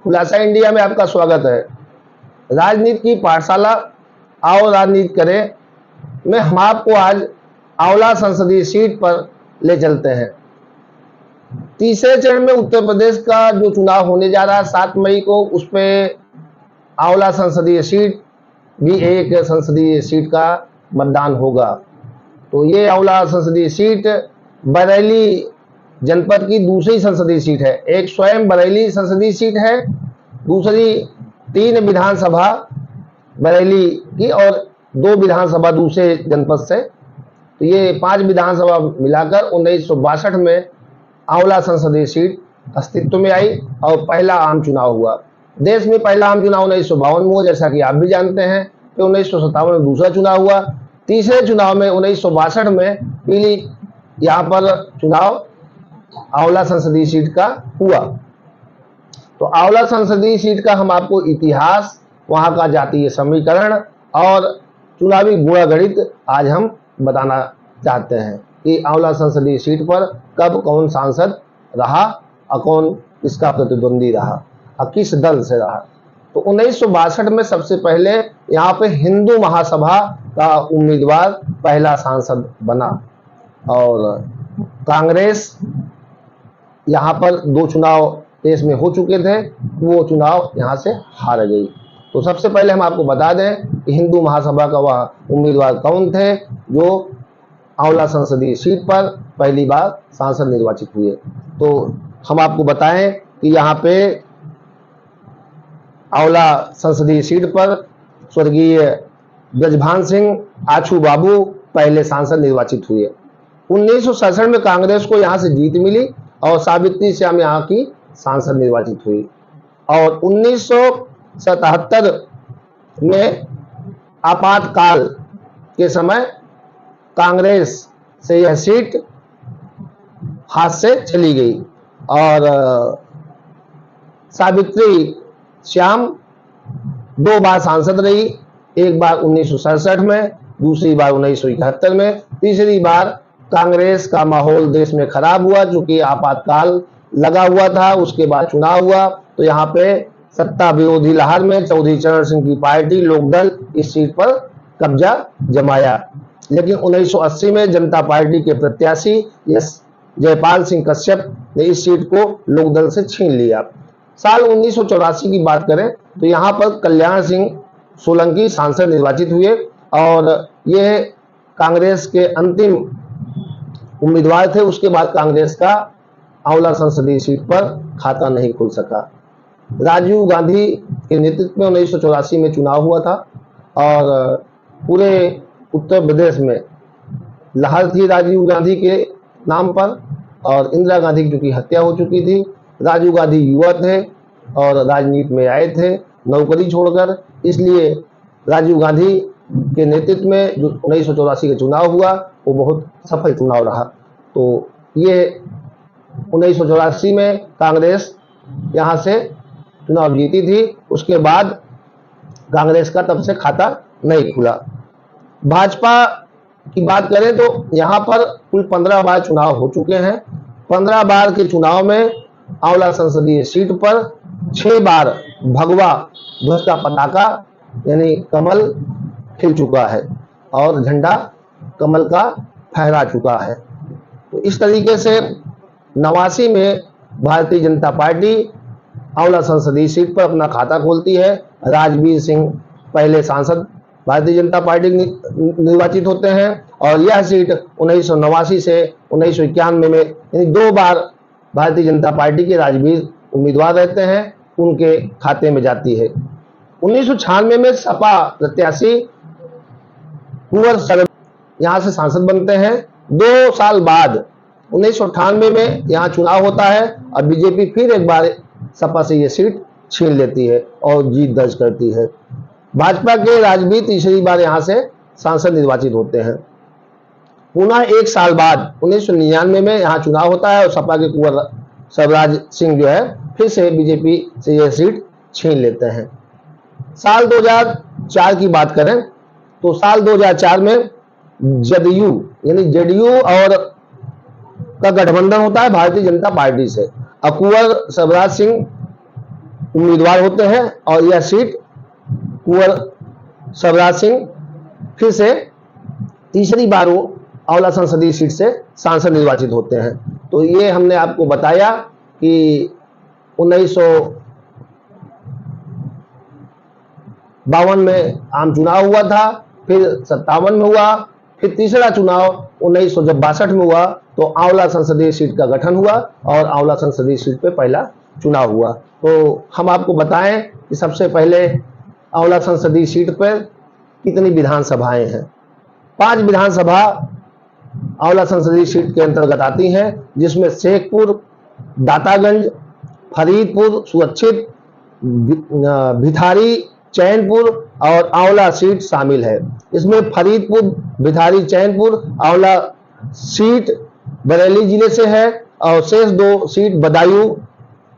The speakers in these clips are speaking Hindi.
खुलासा इंडिया में आपका स्वागत है। राजनीति की पाठशाला आओ राजनीति करें में हम आपको आज आंवला संसदीय सीट पर ले चलते हैं। तीसरे चरण में उत्तर प्रदेश का जो चुनाव होने जा रहा है 7 मई को, उस पे आंवला संसदीय सीट भी एक संसदीय सीट का मतदान होगा। तो ये आंवला संसदीय सीट बरेली जनपद की दूसरी संसदीय सीट है। एक स्वयं बरेली संसदीय सीट है, दूसरी 3 विधानसभा बरेली की और 2 विधानसभा दूसरे जनपद से। तो ये 5 विधानसभा मिलाकर 1962 में आंवला संसदीय सीट अस्तित्व में आई और पहला आम चुनाव हुआ। देश में पहला आम चुनाव 1952 में हुआ, जैसा कि आप भी जानते हैं। फिर 1957 में दूसरा चुनाव हुआ। तीसरे चुनाव में 1962 में पीली यहाँ पर चुनाव आंवला संसदीय सीट का हुआ। तो आंवला संसदीय सीट का हम आपको इतिहास, वहां का जातीय समीकरण और चुनावी गुणागणित आज हम बताना चाहते हैं कि आंवला संसदीय सीट पर कब कौन सांसद रहा और कौन इसका प्रतिद्वंदी रहा और किस दल से रहा। तो 1962 में सबसे पहले यहाँ पे हिंदू महासभा का उम्मीदवार पहला सांसद बना और कांग्रेस यहाँ पर 2 चुनाव देश में हो चुके थे, वो चुनाव यहाँ से हार गई। तो सबसे पहले हम आपको बता दें कि हिंदू महासभा का वह उम्मीदवार कौन थे जो आंवला संसदीय सीट पर पहली बार सांसद निर्वाचित हुए। तो हम आपको बताएं कि यहाँ पे आंवला संसदीय सीट पर स्वर्गीय ब्रजभान सिंह आछू बाबू पहले सांसद निर्वाचित हुए। 1967 में कांग्रेस को यहाँ से जीत मिली और सावित्री श्याम यहाँ की सांसद निर्वाचित हुई और 1977 में आपातकाल के समय कांग्रेस से यह सीट हाथ से चली गई और सावित्री श्याम 2 बार सांसद रही, एक बार 1967 में, दूसरी बार 1971 में, तीसरी बार कांग्रेस का माहौल देश में खराब हुआ क्योंकि आपातकाल लगा हुआ था। उसके बाद चुनाव हुआ तो यहाँ पे सत्ता विरोधी लहर में चौधरी चरण सिंह की पार्टी लोकदल इस सीट पर कब्जा जमाया, लेकिन 1980 में जनता पार्टी के प्रत्याशी जयपाल सिंह कश्यप ने इस सीट को लोकदल से छीन लिया। साल 1984 की बात करें तो यहाँ पर कल्याण सिंह सोलंकी सांसद निर्वाचित हुए और ये कांग्रेस के अंतिम उम्मीदवार थे। उसके बाद कांग्रेस का आंवला संसदीय सीट पर खाता नहीं खुल सका। राजीव गांधी के नेतृत्व में 1984 में चुनाव हुआ था और पूरे उत्तर प्रदेश में लहर थी राजीव गांधी के नाम पर और इंदिरा गांधी की हत्या हो चुकी थी। राजीव गांधी युवा थे और राजनीति में आए थे नौकरी छोड़कर, इसलिए राजीव गांधी के नेतृत्व में जो 1984 का चुनाव हुआ वो बहुत सफल चुनाव रहा। तो ये 1984 में कांग्रेस यहाँ से चुनाव जीती थी। उसके बाद कांग्रेस का तब से खाता नहीं खुला। भाजपा की बात करें तो यहाँ पर कुल 15 बार चुनाव हो चुके हैं। 15 बार के चुनाव में आंवला संसदीय सीट पर 6 बार भगवा ध्वज का पताका यानी कमल खिल चुका है और झंडा कमल का फहरा चुका है। तो इस तरीके से 89 में भारतीय जनता पार्टी आंवला संसदीय सीट पर अपना खाता खोलती है। राजवीर सिंह पहले सांसद भारतीय जनता पार्टी निर्वाचित होते हैं और यह सीट 1989 से 1991 में यानी 2 बार भारतीय जनता पार्टी के राजवीर उम्मीदवार रहते हैं, उनके खाते में जाती है। 1996 में सपा प्रत्याशी कुंवर यहाँ से सांसद बनते हैं। 2 साल बाद 1998 में यहाँ चुनाव होता है और बीजेपी फिर एक बार सपा से ये सीट छीन लेती है और जीत दर्ज करती है। भाजपा के राजवीर तीसरी बार यहाँ से सांसद निर्वाचित होते हैं। पुनः 1 साल बाद 1999 में यहाँ चुनाव होता है और सपा के कुंवर सर्वराज सिंह जो है फिर से बीजेपी से यह सीट छीन लेते हैं। साल 2004 की बात करें तो साल 2004 में जदयू यानी जेडीयू और का गठबंधन होता है भारतीय जनता पार्टी से। कुंवर सर्वराज सिंह उम्मीदवार होते हैं और यह सीट कुंवर शिवराज सिंह फिर से तीसरी बार वो आंवला संसदीय सीट से सांसद निर्वाचित होते हैं। तो ये हमने आपको बताया कि 1952 में आम चुनाव हुआ था, फिर 57 में हुआ, फिर तीसरा चुनाव 1962 में हुआ तो आंवला संसदीय सीट का गठन हुआ और आंवला संसदीय सीट पे पहला चुनाव हुआ। तो हम आपको बताएं कि सबसे पहले आंवला संसदीय सीट पर कितनी विधानसभाएं हैं। 5 विधानसभा आंवला संसदीय सीट के अंतर्गत आती हैं, जिसमें शेखपुर, दातागंज, फरीदपुर, सुरक्षित, भिठारी, चैनपुर और आंवला सीट शामिल है। इसमें फरीदपुर, भिठारी, चैनपुर, आंवला सीट बरेली जिले से है और शेष 2 सीट बदायूं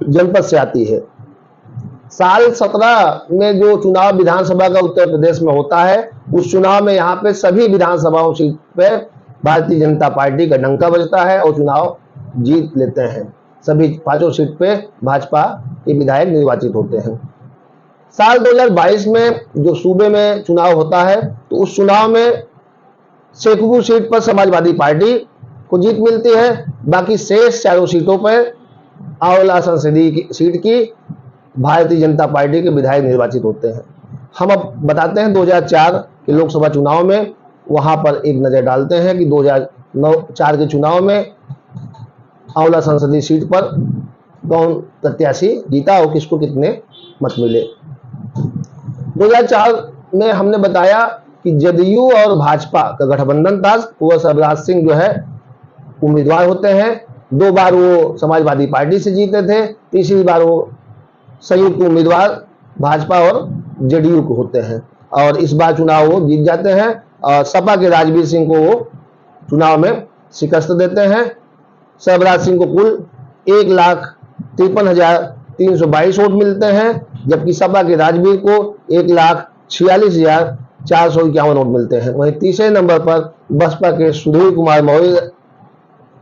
जनपद से आती है। साल 17 में जो चुनाव विधानसभा का उत्तर प्रदेश में होता है, उस चुनाव में यहाँ पे सभी विधानसभाओं सीट पे भारतीय जनता पार्टी का डंका बजता है और चुनाव जीत लेते हैं। सभी 5 सीट पे भाजपा के विधायक निर्वाचित होते हैं। साल 2022 में जो सूबे में चुनाव होता है, तो उस चुनाव में शेखपुर सीट पर समाजवादी पार्टी को जीत मिलती है। बाकी शेष 4 सीटों पर आंवला संसदीय सीट की भारतीय जनता पार्टी के विधायक निर्वाचित होते हैं। हम अब बताते हैं 2004 के लोकसभा चुनाव में, वहां पर एक नजर डालते हैं कि 2004 के चुनाव में आंवला संसदीय सीट पर कौन प्रत्याशी जीता और किसको कितने मत मिले। 2004 में हमने बताया कि जदयू और भाजपा का गठबंधन था। कुंवर शिवराज सिंह जो है उम्मीदवार होते हैं। 2 बार वो समाजवादी पार्टी से जीते थे, तीसरी बार वो संयुक्त उम्मीदवार भाजपा और जदयू को होते हैं और इस बार चुनाव वो जीत जाते हैं और सपा के राजवीर सिंह को वो चुनाव में शिकस्त देते हैं। शिवराज सिंह को कुल 1,53,322 वोट मिलते हैं, जबकि सपा के राजवीर को 1,46,451 वोट मिलते हैं। वहीं तीसरे नंबर पर बसपा के सुधीर कुमार मौर्य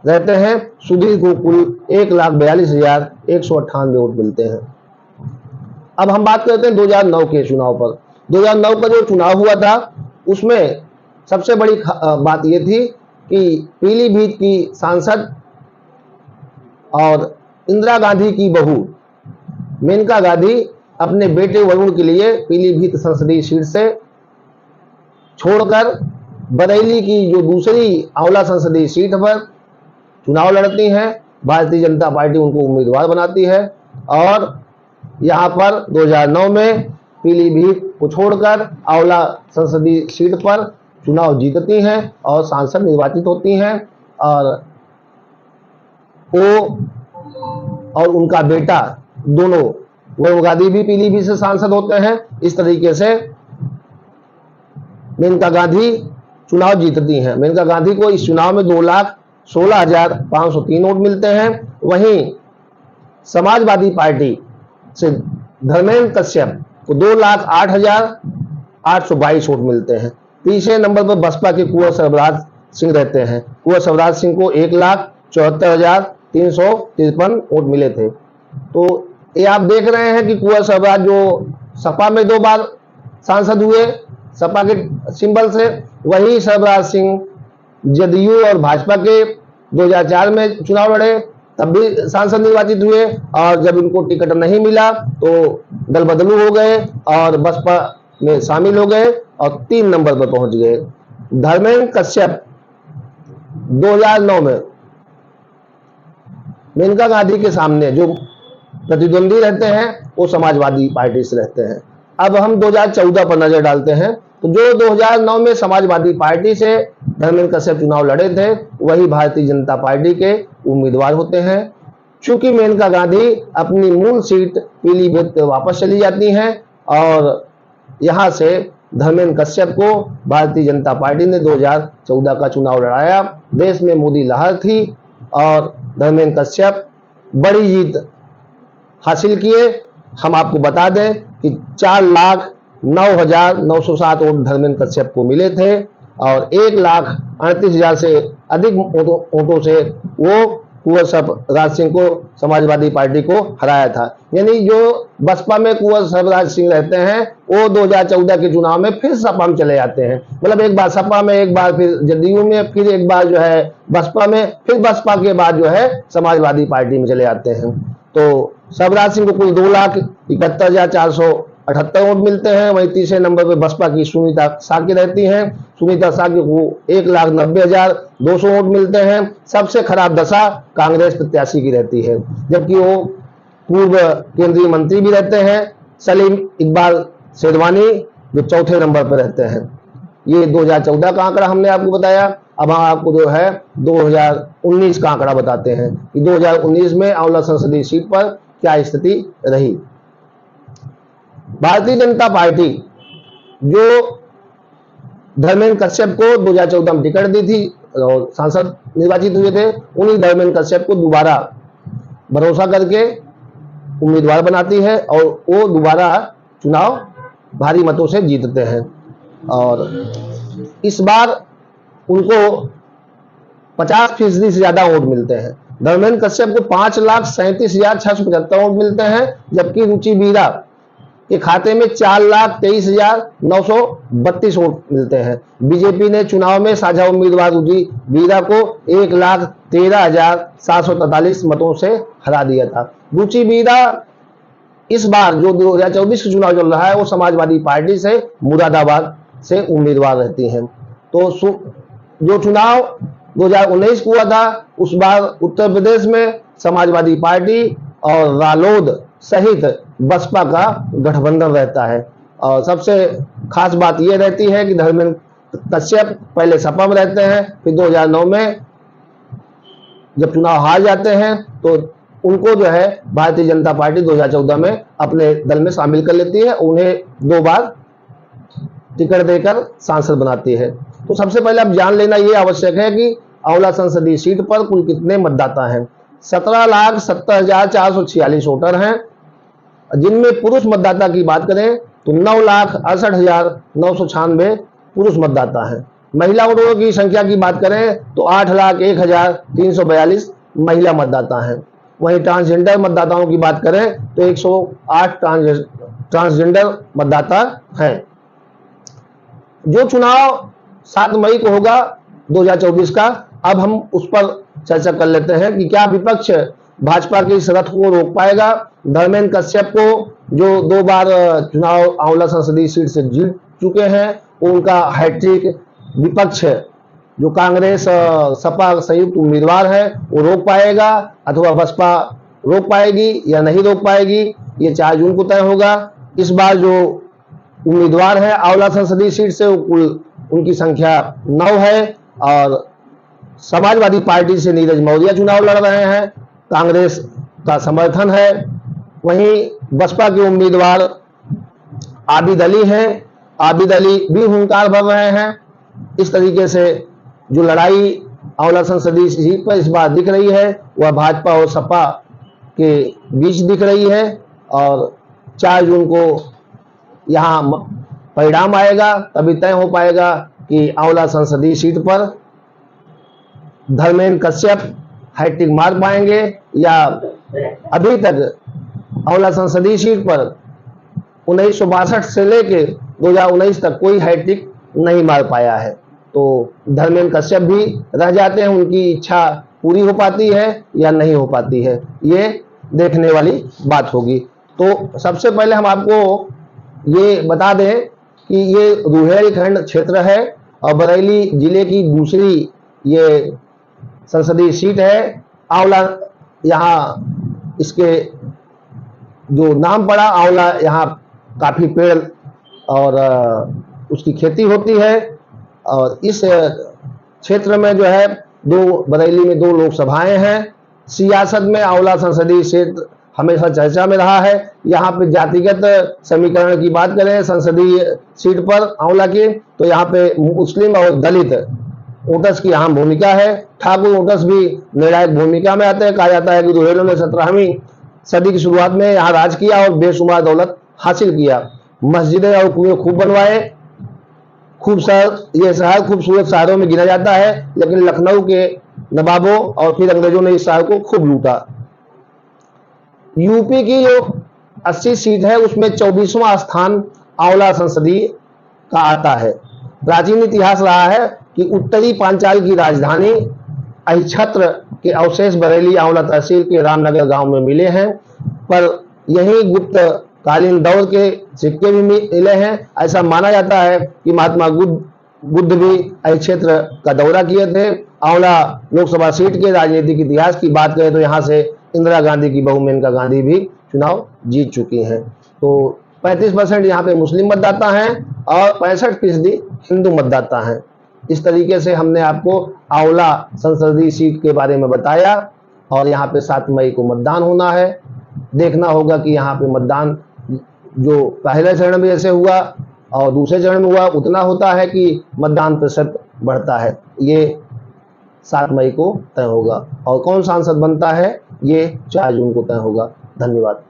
रहते हैं। सुधीर को कुल 1,42,198 वोट मिलते हैं। अब हम बात करते हैं 2009 के चुनाव पर। 2009 का जो चुनाव हुआ था, उसमें सबसे बड़ी बात यह थी कि पीलीभीत की सांसद और इंदिरा गांधी की बहू मेनका गांधी अपने बेटे वरुण के लिए पीलीभीत संसदीय सीट से छोड़कर बरेली की जो दूसरी आंवला संसदीय सीट पर चुनाव लड़ती हैं। भारतीय जनता पार्टी उनको उम्मीदवार बनाती है और यहाँ पर 2009 में पीलीभीत को छोड़कर आंवला संसदीय सीट पर चुनाव जीतती हैं और सांसद निर्वाचित होती हैं और वो और उनका बेटा दोनों वरुण गांधी भी पीलीभीत से सांसद होते हैं। इस तरीके से मेनका गांधी चुनाव जीतती हैं। मेनका गांधी को इस चुनाव में 2,16,503 वोट मिलते हैं। वहीं समाजवादी पार्टी से धर्मेंद्र कश्यप को 2,08,822 वोट मिलते हैं। तीसरे नंबर पर बसपा के कुंवर शिवराज सिंह रहते हैं। कुंवर शिवराज सिंह को 1,74,353 वोट मिले थे। तो ये आप देख रहे हैं कि कुंवर शिवराज जो सपा में 2 बार सांसद हुए सपा के सिंबल से, वही शिवराज सिंह जदयू और भाजपा के 2004 में चुनाव लड़े, तब भी सांसद निर्वाचित हुए और जब इनको टिकट नहीं मिला तो दल बदलू हो गए और बसपा में शामिल हो गए और 3 नंबर पर पहुंच गए। धर्मेंद्र कश्यप 2009 में मेनका गांधी के सामने जो प्रतिद्वंदी रहते हैं वो समाजवादी पार्टी से रहते हैं। अब हम 2014 पर नजर डालते हैं। तो जो 2009 में समाजवादी पार्टी से धर्मेंद्र कश्यप चुनाव लड़े थे, वही भारतीय जनता पार्टी के उम्मीदवार होते हैं। चूंकि मेनका गांधी अपनी मूल सीट पीलीभीत वापस चली जाती हैं और यहां से धर्मेंद्र कश्यप को भारतीय जनता पार्टी ने 2014 का चुनाव लड़ाया। देश में मोदी लहर थी और धर्मेंद्र कश्यप बड़ी जीत हासिल किए। हम आपको बता दें कि 4,09,907 वोट धर्मेंद्र कश्यप को मिले थे और 1,38,000 से अधिक वोटों से वो कुंवर सरफराज सिंह को, समाजवादी पार्टी को हराया था। यानी जो बसपा में कुंवर सरफराज सिंह रहते हैं वो 2014 के चुनाव में फिर सपा में चले जाते हैं। मतलब एक बार सपा में, एक बार फिर जदयू में, फिर एक बार जो है बसपा में, फिर बसपा के बाद जो है समाजवादी पार्टी में चले जाते हैं। तो सरफराज सिंह को कुल 2,71,478 वोट मिलते हैं। वहीं तीसरे नंबर पर बसपा की सुनीता साकी रहती हैं। सुनीता साकी को 1,90,200 वोट मिलते हैं। सबसे खराब दशा कांग्रेस प्रत्याशी की रहती है, जबकि वो पूर्व केंद्रीय मंत्री भी रहते हैं, सलीम इकबाल शेरवानी, जो चौथे नंबर पर रहते हैं। ये 2014 का आंकड़ा हमने आपको बताया। अब हम आपको जो है 2019 का आंकड़ा बताते हैं कि 2019 में आंवला संसदीय सीट पर क्या स्थिति रही। भारतीय जनता पार्टी जो धर्मेंद्र कश्यप को 2014 में टिकट दी थी और सांसद निर्वाचित हुए थे, उन्हीं धर्मेंद्र कश्यप को दोबारा भरोसा करके उम्मीदवार बनाती है और वो दोबारा चुनाव भारी मतों से जीतते हैं। और इस बार उनको 50% से ज्यादा वोट मिलते हैं। धर्मेंद्र कश्यप को 5,37,675 वोट मिलते हैं, जबकि रुचि बीरा के खाते में 4,23,932 वोट मिलते हैं। बीजेपी ने चुनाव में साझा उम्मीदवार रुचि बीरा को 1,13,743 मतों से हरा दिया था। रुचि बीरा इस बार जो 2024 का चुनाव चल रहा है वो समाजवादी पार्टी से मुरादाबाद से उम्मीदवार रहती हैं। तो जो चुनाव 2019 को हुआ था उस बार उत्तर प्रदेश में समाजवादी पार्टी और रालोद सहित बसपा का गठबंधन रहता है। और सबसे खास बात यह रहती है कि धर्मेंद्र कश्यप पहले सपा में रहते हैं, फिर 2009 में जब चुनाव हार जाते हैं तो उनको जो है भारतीय जनता पार्टी 2014 में अपने दल में शामिल कर लेती है, उन्हें 2 बार टिकट देकर सांसद बनाती है। तो सबसे पहले अब जान लेना यह आवश्यक है कि आंवला संसदीय सीट पर कुल कितने मतदाता हैं। 17,70,446 वोटर हैं, जिनमें पुरुष मतदाता की बात करें तो 9,68,996 पुरुष मतदाता हैं। महिला वोटरों की संख्या की बात करें तो 8,01,342 महिला मतदाता हैं। वहीं ट्रांसजेंडर मतदाताओं की बात करें तो 108 ट्रांसजेंडर मतदाता हैं। जो चुनाव 7 मई को होगा 2024 का, अब हम उस पर चर्चा कर लेते हैं कि क्या विपक्ष भाजपा की इस रथ को रोक पाएगा। धर्मेंद्र कश्यप को जो 2 बार चुनाव आंवला संसदीय सीट से जीत चुके हैं, उनका हैट्रिक विपक्ष जो कांग्रेस सपा संयुक्त उम्मीदवार है वो रोक पाएगा अथवा बसपा रोक पाएगी या नहीं रोक पाएगी, ये 4 जून को तय होगा। इस बार जो उम्मीदवार है आंवला संसदीय सीट से कुल उनकी संख्या 9 है और समाजवादी पार्टी से नीरज मौर्य चुनाव लड़ रहे हैं, कांग्रेस का समर्थन है। वहीं बसपा के उम्मीदवार आबिद अली हैं, आबिद अली भी हुंकार भर रहे हैं। इस तरीके से जो लड़ाई आंवला संसदीय सीट पर इस बार दिख रही है वह भाजपा और सपा के बीच दिख रही है और 4 जून को यहाँ परिणाम आएगा, तभी तय हो पाएगा कि आंवला संसदीय सीट पर धर्मेंद्र कश्यप हैट्रिक मार पाएंगे या अभी तक आंवला संसदीय सीट पर 1962 से लेके 2019 तक कोई हैट्रिक नहीं मार पाया है। तो धर्मेंद्र कश्यप भी रह जाते हैं, उनकी इच्छा पूरी हो पाती है या नहीं हो पाती है, ये देखने वाली बात होगी। तो सबसे पहले हम आपको ये बता दें कि ये रुहेलखंड क्षेत्र है और बरेली जिले की दूसरी ये संसदीय सीट है। आंवला यहाँ इसके जो नाम पड़ा आंवला, यहाँ काफी पेड़ और उसकी खेती होती है और इस क्षेत्र में जो है बरेली में 2 लोकसभाएं हैं। सियासत में आंवला संसदीय क्षेत्र हमेशा चर्चा में रहा है। यहाँ पे जातिगत समीकरण की बात करें संसदीय सीट पर आंवला की तो यहाँ पे मुस्लिम और दलित वोटर्स की अहम भूमिका है। ठाकुर वोटर्स भी निर्णायक भूमिका में आते हैं। कहा जाता है कि रुहेलों ने 17वीं सदी की शुरुआत में यहाँ राज किया और बेशुमार दौलत हासिल किया, मस्जिदें और कुएं खूब बनवाए। ये शहर खूबसूरत शहरों में गिना जाता है, लेकिन लखनऊ के नवाबों और फिर अंग्रेजों ने इस शहर को खूब लूटा। यूपी की जो 80 सीट है उसमें 24वां स्थान आंवला संसदीय का आता है। प्राचीन इतिहास रहा है कि उत्तरी पांचाल की राजधानी अहिच्छत्र के अवशेष बरेली आंवला तहसील के रामनगर गांव में मिले हैं, पर यही गुप्त कालीन दौर के सिक्के भी मिले हैं। ऐसा माना जाता है कि महात्मा बुद्ध भी अहिच्छत्र का दौरा किए थे। आंवला लोकसभा सीट के राजनीतिक इतिहास की बात करें तो यहाँ से इंदिरा गांधी की बहू मेनका गांधी भी चुनाव जीत चुकी हैं। तो 35% यहाँ पे मुस्लिम मतदाता हैं और 65% हिंदू मतदाता हैं। इस तरीके से हमने आपको आंवला संसदीय सीट के बारे में बताया और यहाँ पे 7 मई को मतदान होना है। देखना होगा कि यहाँ पे मतदान जो पहले चरण में जैसे हुआ और दूसरे चरण में हुआ उतना होता है कि मतदान प्रतिशत बढ़ता है। ये 7 मई को तय होगा और कौन सांसद बनता है ये 4 जून को तय होगा। धन्यवाद।